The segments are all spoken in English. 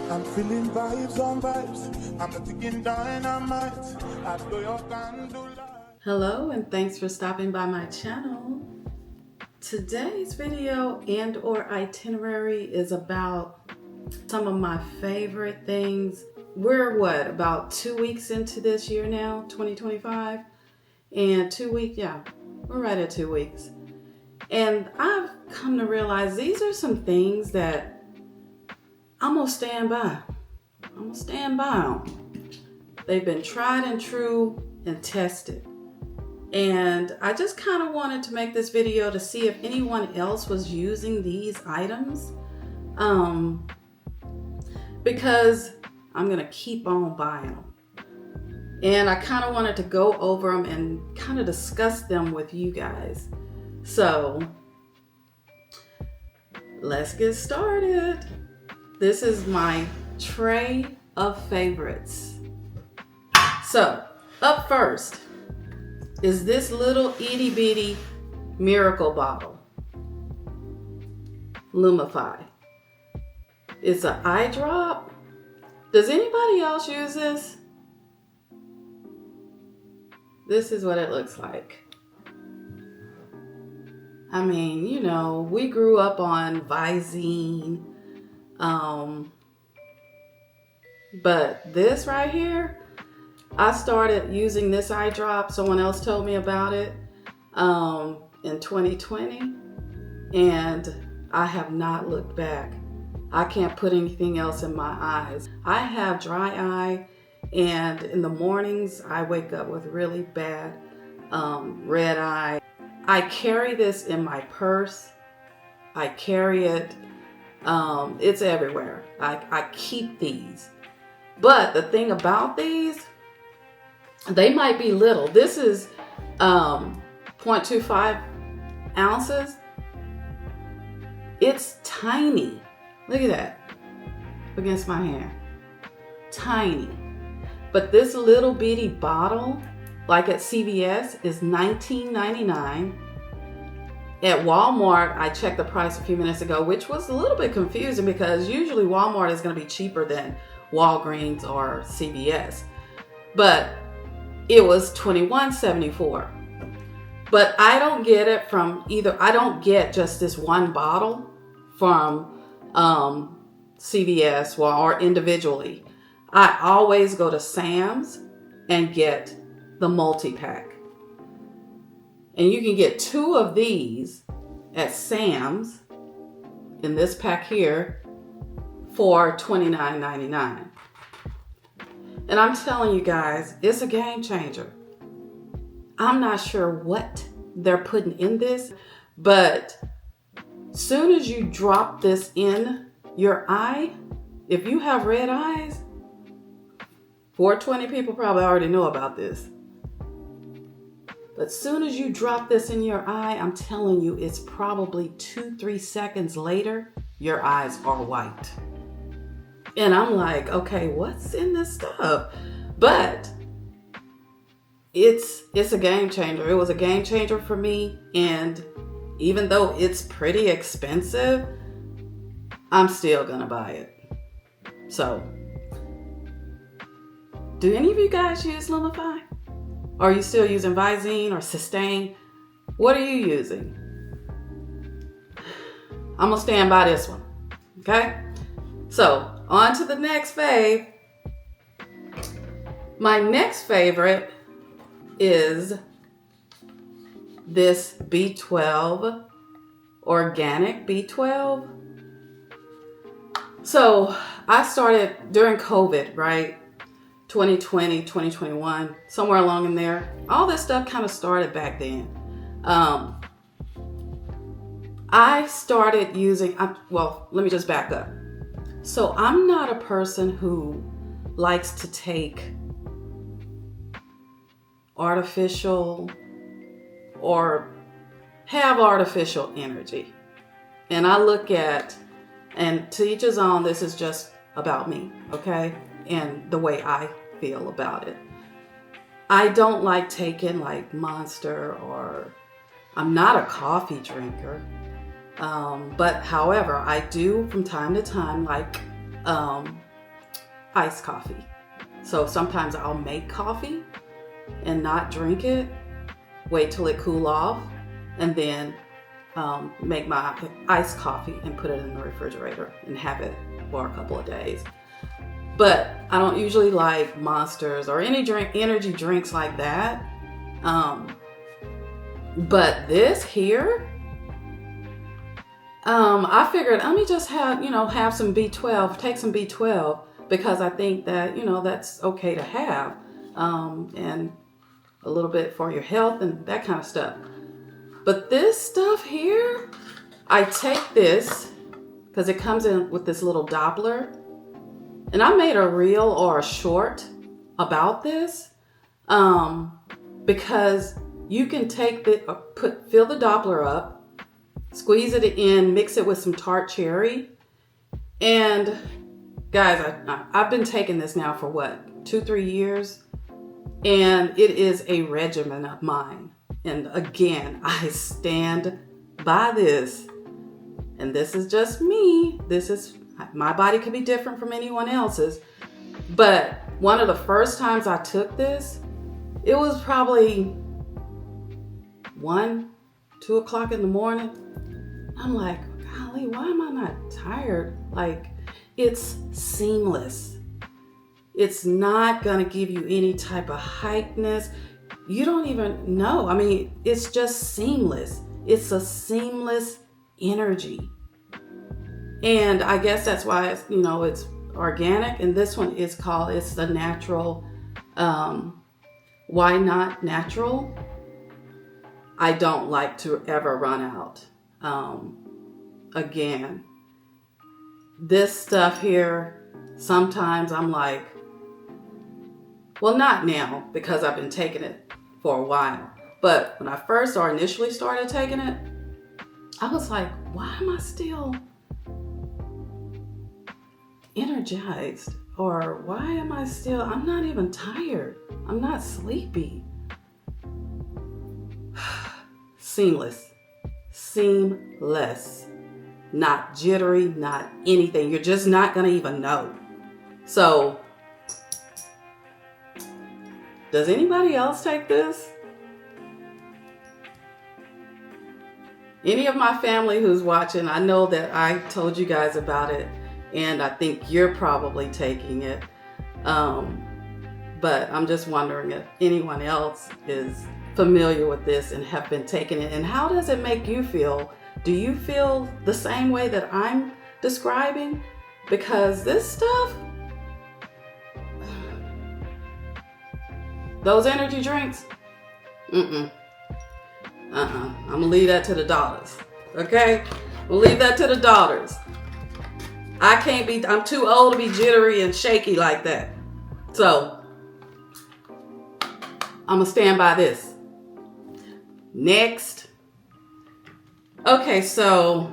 I'm feeling vibes on vibes. I'm not taking dynamite. I blow your candlelight. Hello and thanks for stopping by my channel. Today's video and or itinerary is about some of my favorite things. We're about 2 weeks into this year now, 2025, and 2 weeks, we're right at 2 weeks. And I've come to realize these are some things that I'm gonna stand by. I'm gonna stand by them. They've been tried and true and tested. And I just kind of wanted to make this video to see if anyone else was using these items. Because I'm gonna keep on buying them. And I kind of wanted to go over them and kind of discuss them with you guys. So let's get started. This is my tray of favorites. So up first is this little itty bitty miracle bottle. Lumify. It's an eye drop. Does anybody else use this? This is what it looks like. I mean, you know, we grew up on Visine. But this right here, I started using this eye drop. Someone else told me about it in 2020, and I have not looked back. I can't put anything else in my eyes. I have dry eye, and in the mornings I wake up with really bad red eye. I carry this in my purse. I carry it. It's everywhere. I keep these. But the thing about these, they might be little. This is 0.25 ounces. It's tiny. Look at that against my hand. Tiny. But this little bitty bottle, like at CVS, is $19.99. At Walmart, I checked the price a few minutes ago, which was a little bit confusing because usually Walmart is going to be cheaper than Walgreens or CVS. But it was $21.74. But I don't get it from either. I don't get just this one bottle from CVS or individually. I always go to Sam's and get the multi-pack. And you can get 2 of these at Sam's in this pack here for $29.99. And I'm telling you guys, it's a game changer. I'm not sure what they're putting in this, but soon as you drop this in your eye, if you have red eyes, 420 people probably already know about this. But soon as you drop this in your eye, I'm telling you, it's probably 2-3 seconds later, your eyes are white. And I'm like, okay, what's in this stuff? But it's a game changer. It was a game changer for me. And even though it's pretty expensive, I'm still gonna buy it. So, do any of you guys use Lumify? Are you still using Visine or Sustain? What are you using? I'm gonna stand by this one, okay? So, on to the next fave. My next favorite is this B12, organic B12. So, I started during COVID, right? 2020, 2021, somewhere along in there. All this stuff kind of started back then. I started using, let me just back up. So I'm not a person who likes to take artificial or have artificial energy. And I look at, and to each his own, this is just about me, okay? And the way I feel about it. I don't like taking like Monster, or I'm not a coffee drinker. But however, I do from time to time like iced coffee. So sometimes I'll make coffee and not drink it, wait till it cool off, and then make my iced coffee and put it in the refrigerator and have it for a couple of days. But I don't usually like Monsters or any energy drinks like that. But this here, I figured let me just have some B12, take some B12, because I think that, that's okay to have, and a little bit for your health and that kind of stuff. But this stuff here, I take this because it comes in with this little Doppler, and I made a reel or a short about this, because you can take fill the Doppler up, squeeze it in, mix it with some tart cherry, and guys, I've been taking this now for 2-3 years, and it is a regimen of mine. And again, I stand by this. And this is just me. My body could be different from anyone else's. But one of the first times I took this, it was probably 1-2 o'clock in the morning. I'm like, golly, why am I not tired? Like, it's seamless. It's not gonna give you any type of hypeness. You don't even know. I mean, it's just seamless. It's a seamless energy. And I guess that's why it's organic. And this one is it's the natural. Why not natural? I don't like to ever run out. Again, this stuff here, sometimes I'm like, well, not now because I've been taking it for a while. But when I first or initially started taking it, I was like, why am I still energized? Or why am I'm not even tired. I'm not sleepy. Seamless. Not jittery, not anything. You're just not going to even know. So, does anybody else take this? Any of my family who's watching, I know that I told you guys about it, and I think you're probably taking it. But I'm just wondering if anyone else is familiar with this and have been taking it, and how does it make you feel? Do you feel the same way that I'm describing? Because this stuff, those energy drinks, I'm gonna leave that to the daughters. Okay? We'll leave that to the daughters. I'm too old to be jittery and shaky like that. So, I'm gonna stand by this. Next. Okay, so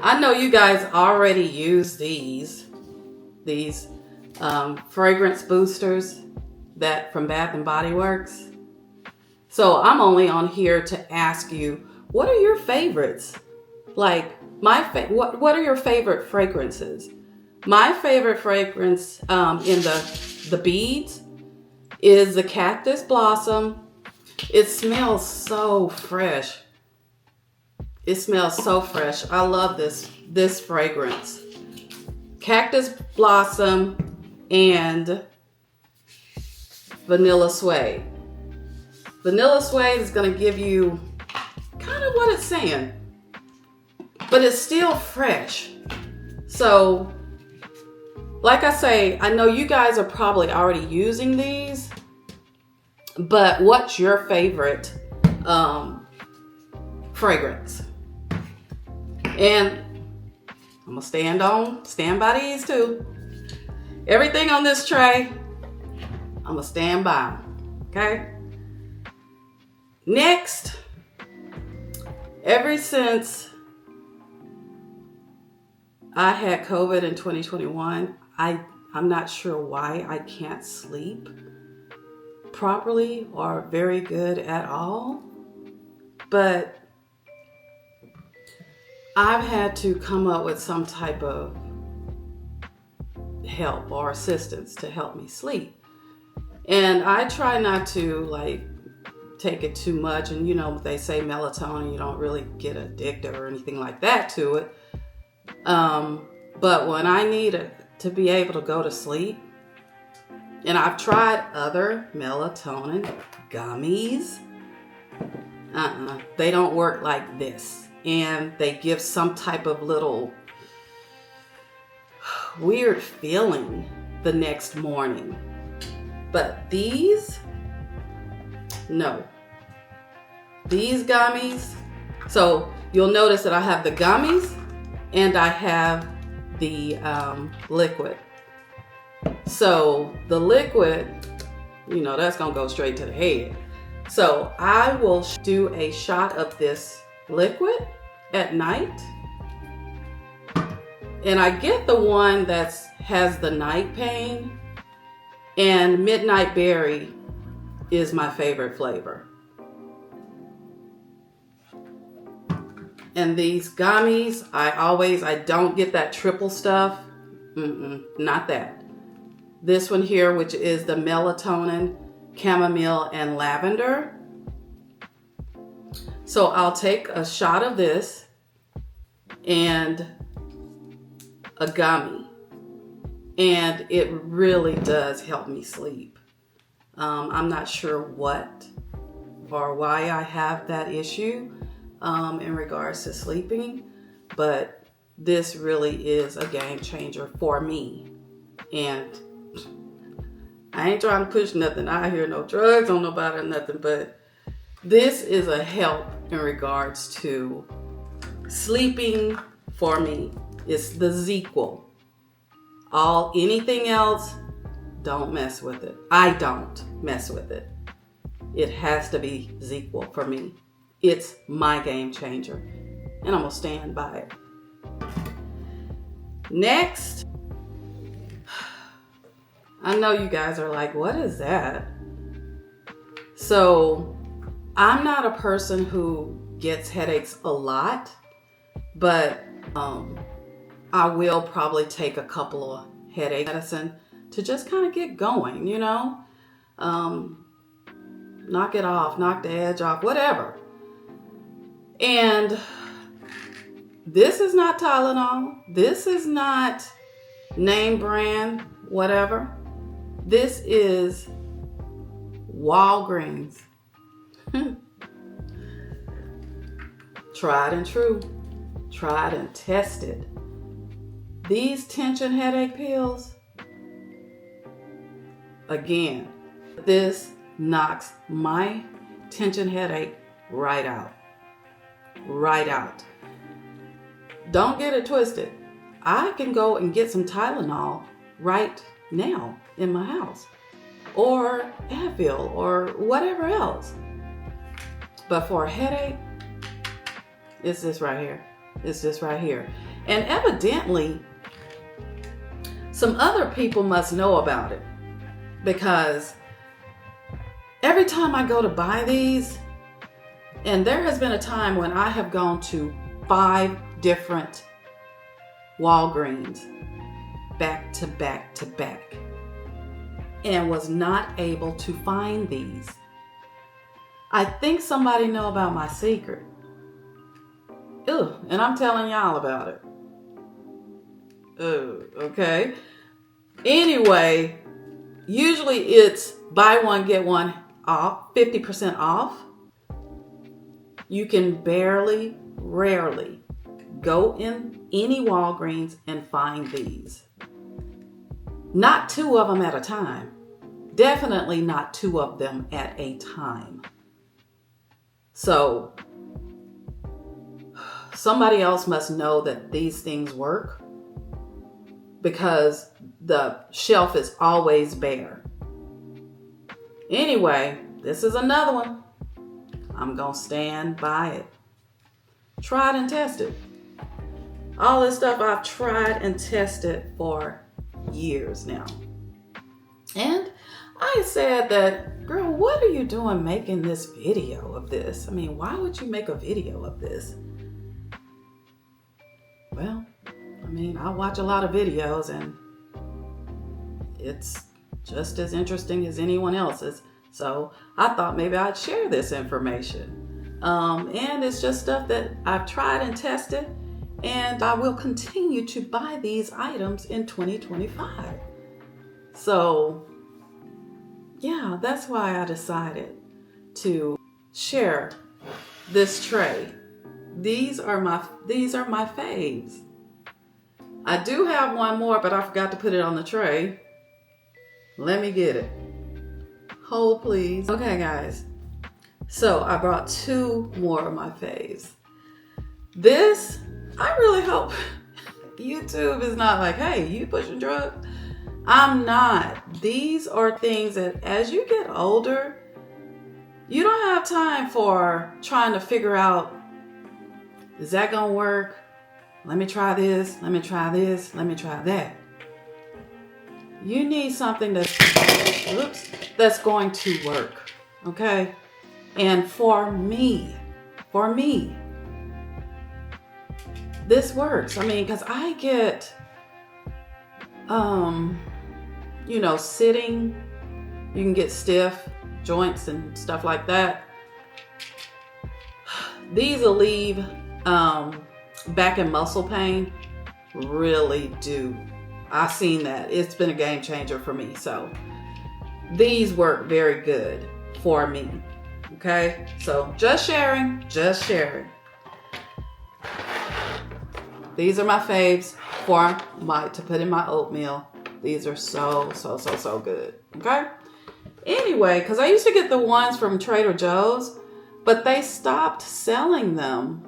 I know you guys already use these fragrance boosters that from Bath and Body Works. So I'm only on here to ask you, what are your favorites? Like what are your favorite fragrances? My favorite fragrance in the beads is the Cactus Blossom. It smells so fresh. I love this fragrance. Cactus Blossom and Vanilla Suede. Vanilla Suede is going to give you kind of what it's saying, but it's still fresh. So, like I say, I know you guys are probably already using these, but what's your favorite fragrance? And I'm gonna stand by these too. Everything on this tray, I'm gonna stand by. Okay? Next, ever since I had COVID in 2021, I'm not sure why I can't sleep properly or very good at all, but I've had to come up with some type of help or assistance to help me sleep. And I try not to like take it too much. And they say melatonin, you don't really get addicted or anything like that to it. But when I need to be able to go to sleep, and I've tried other melatonin gummies, they don't work like this. And they give some type of little weird feeling the next morning. But these, no. These gummies, so you'll notice that I have the gummies and I have the liquid. So the liquid, that's gonna go straight to the head. So I will do a shot of this liquid at night. And I get the one that has the night pain, and Midnight Berry is my favorite flavor. And these gummies, I don't get that triple stuff. Not that. This one here, which is the melatonin, chamomile, and lavender. So I'll take a shot of this and a gummy, and it really does help me sleep. I'm not sure what or why I have that issue in regards to sleeping, but this really is a game changer for me. And I ain't trying to push nothing out here, no drugs on nobody or nothing, but this is a help in regards to sleeping for me. It's the ZzzQuil. Anything else, don't mess with it. I don't mess with it. It has to be ZzzQuil for me. It's my game changer, and I'm gonna stand by it. Next, I know you guys are like, what is that? So I'm not a person who gets headaches a lot, but I will probably take a couple of headache medicine to just kind of get going, knock it off, knock the edge off, whatever. And this is not Tylenol. This is not name brand, whatever. This is Walgreens. Tried and true. Tried and tested. These tension headache pills, again, this knocks my tension headache right out. Right out. Don't get it twisted. I can go and get some Tylenol right now in my house, or Advil, or whatever else. But for a headache, it's this right here. It's this right here. And evidently, some other people must know about it, because every time I go to buy these, and there has been a time when I have gone to 5 different Walgreens back to back to back and was not able to find these. I think somebody know about my secret. Ew, and I'm telling y'all about it. Okay. Anyway, usually it's buy one, get one off, 50% off. You can rarely go in any Walgreens and find these. Not 2 of them at a time. Definitely not 2 of them at a time. So somebody else must know that these things work, because the shelf is always bare. Anyway, this is another one. I'm going to stand by it. Tried and tested. All this stuff I've tried and tested for years now. And I said that, girl, what are you doing making this video of this? I mean, why would you make a video of this? Well, I mean, I watch a lot of videos, and it's just as interesting as anyone else's. So I thought maybe I'd share this information. And it's just stuff that I've tried and tested, and I will continue to buy these items in 2025. So yeah, that's why I decided to share this tray. These are my faves. I do have one more, but I forgot to put it on the tray. Let me get it. Hold please. Okay guys, so I brought 2 more of my faves. This, I really hope YouTube is not like, hey, you pushing drugs. I'm not. These are things that as you get older, you don't have time for trying to figure out, is that gonna work? Let me try this, let me try this, let me try that. You need something that's going to work, okay? And for me, this works. I mean, because I get, sitting, you can get stiff joints and stuff like that. These will leave back and muscle pain. Really do. I've seen that. It's been a game changer for me. So these work very good for me. Okay, so just sharing. These are my faves to put in my oatmeal. These are so good. Okay. Anyway, because I used to get the ones from Trader Joe's, but they stopped selling them.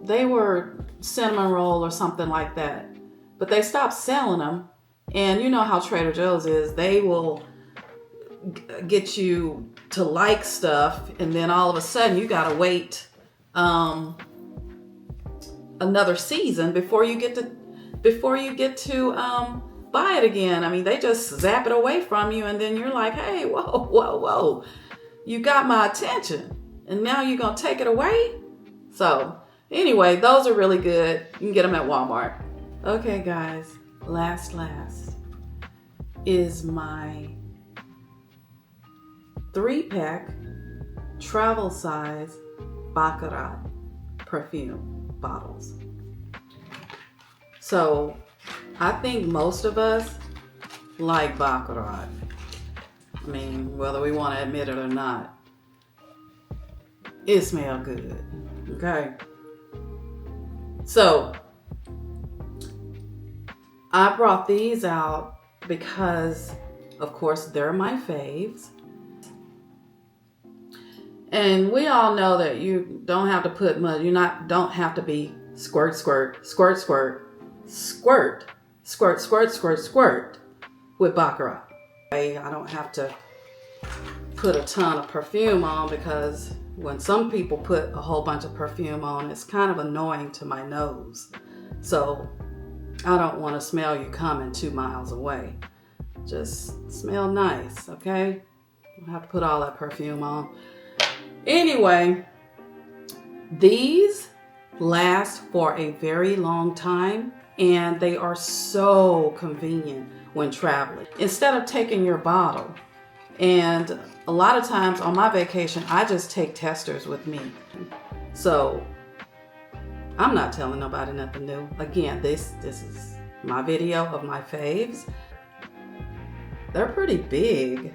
They were cinnamon roll or something like that, but they stopped selling them. And you know how Trader Joe's is. They will get you to like stuff, and then all of a sudden you gotta wait another season before you get to buy it again. I mean, they just zap it away from you, and then you're like, hey, whoa, you got my attention, and now you're gonna take it away? So anyway, those are really good. You can get them at Walmart. Okay guys, last is my 3-pack travel size Baccarat perfume bottles. So I think most of us like Baccarat. I mean, whether we want to admit it or not, it smells good. Okay. So I brought these out because, of course, they're my faves. And we all know that you don't have to put much. Don't have to be squirt with Baccarat. I don't have to put a ton of perfume on, because when some people put a whole bunch of perfume on, it's kind of annoying to my nose. So I don't want to smell you coming 2 miles away. Just smell nice, okay? I don't have to put all that perfume on. Anyway, these last for a very long time, and they are so convenient when traveling. Instead of taking your bottle, and a lot of times on my vacation, I just take testers with me. So I'm not telling nobody nothing new. Again, this is my video of my faves. They're pretty big.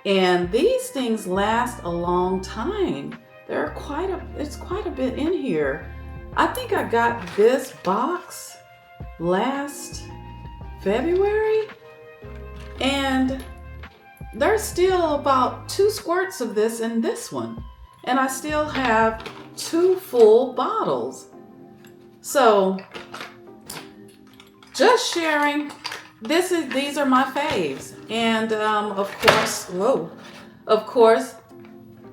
And these things last a long time. It's quite a bit in here. I think I got this box last February, and there's still about 2 squirts of this in this one, and I still have 2 full bottles. So just sharing. These are my faves, and of course,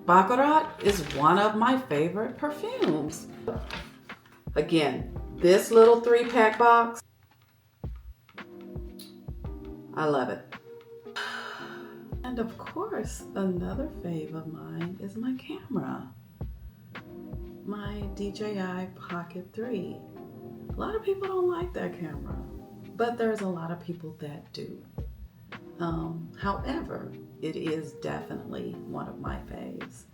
Baccarat is one of my favorite perfumes. Again, this little 3-pack box, I love it. And of course, another fave of mine is my camera. my DJI Pocket 3. A lot of people don't like that camera, but there's a lot of people that do. However, it is definitely one of my faves.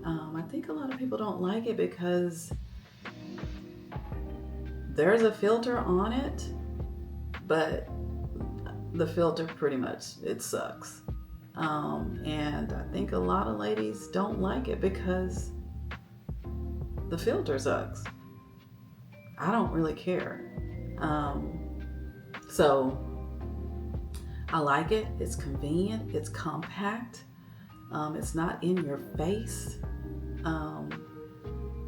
I think a lot of people don't like it because there's a filter on it, but the filter pretty much, it sucks. And I think a lot of ladies don't like it because the filter sucks. I don't really care. So I like it. It's convenient. It's compact. It's not in your face.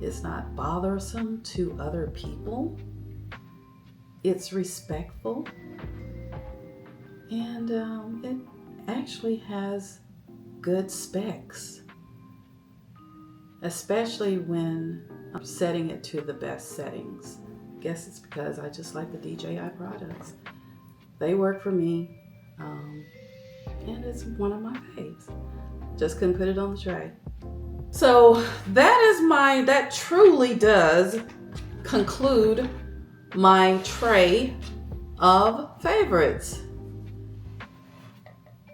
It's not bothersome to other people. It's respectful. And it actually has good specs, especially when I'm setting it to the best settings. I guess it's because I just like the DJI products. They work for me, and it's one of my faves. Just couldn't put it on the tray. So that truly does conclude my tray of favorites.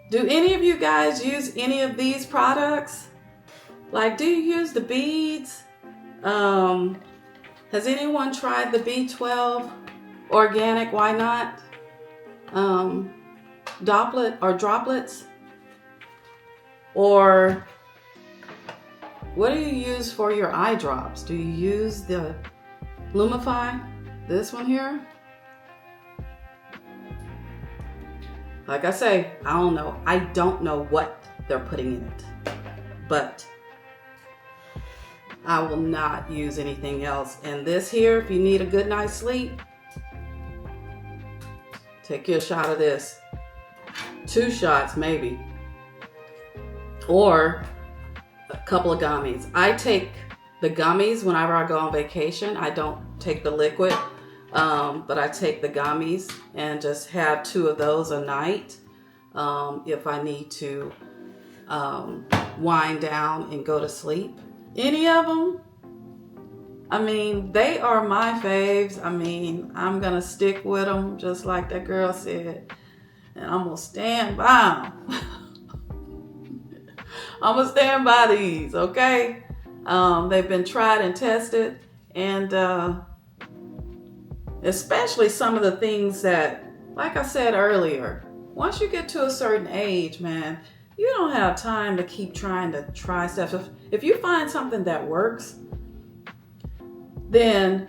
Do any of you guys use any of these products? Like, do you use the beads? Has anyone tried the B12 organic? Why not? Droplets? Or what do you use for your eye drops? Do you use the Lumify? This one here? Like I say, I don't know. I don't know what they're putting in it. But I will not use anything else. And this here, if you need a good night's sleep, take you a shot of this. 2 shots maybe. Or a couple of gummies. I take the gummies whenever I go on vacation. I don't take the liquid. But I take the gummies and just have 2 of those a night if I need to wind down and go to sleep. Any of them, I mean, they are my faves. I mean, I'm going to stick with them just like that girl said. And I'm going to stand by them. I'm going to stand by these, okay? They've been tried and tested. And especially some of the things that, like I said earlier, once you get to a certain age, man, you don't have time to keep trying to try stuff. If you find something that works, then,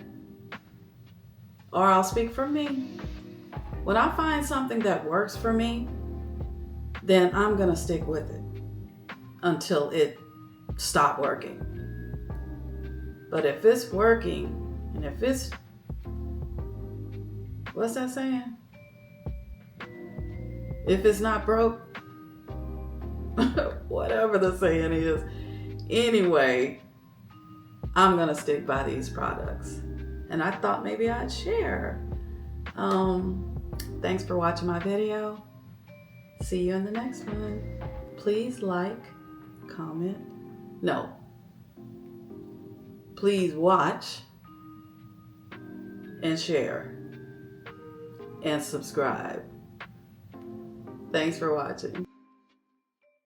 or I'll speak for me, when I find something that works for me, then I'm going to stick with it until it stops working. But if it's working, and if it's, what's that saying? If it's not broke, whatever the saying is. Anyway, I'm going to stick by these products. And I thought maybe I'd share. Thanks for watching my video. See you in the next one. Please like, comment. No. Please watch and share and subscribe. Thanks for watching.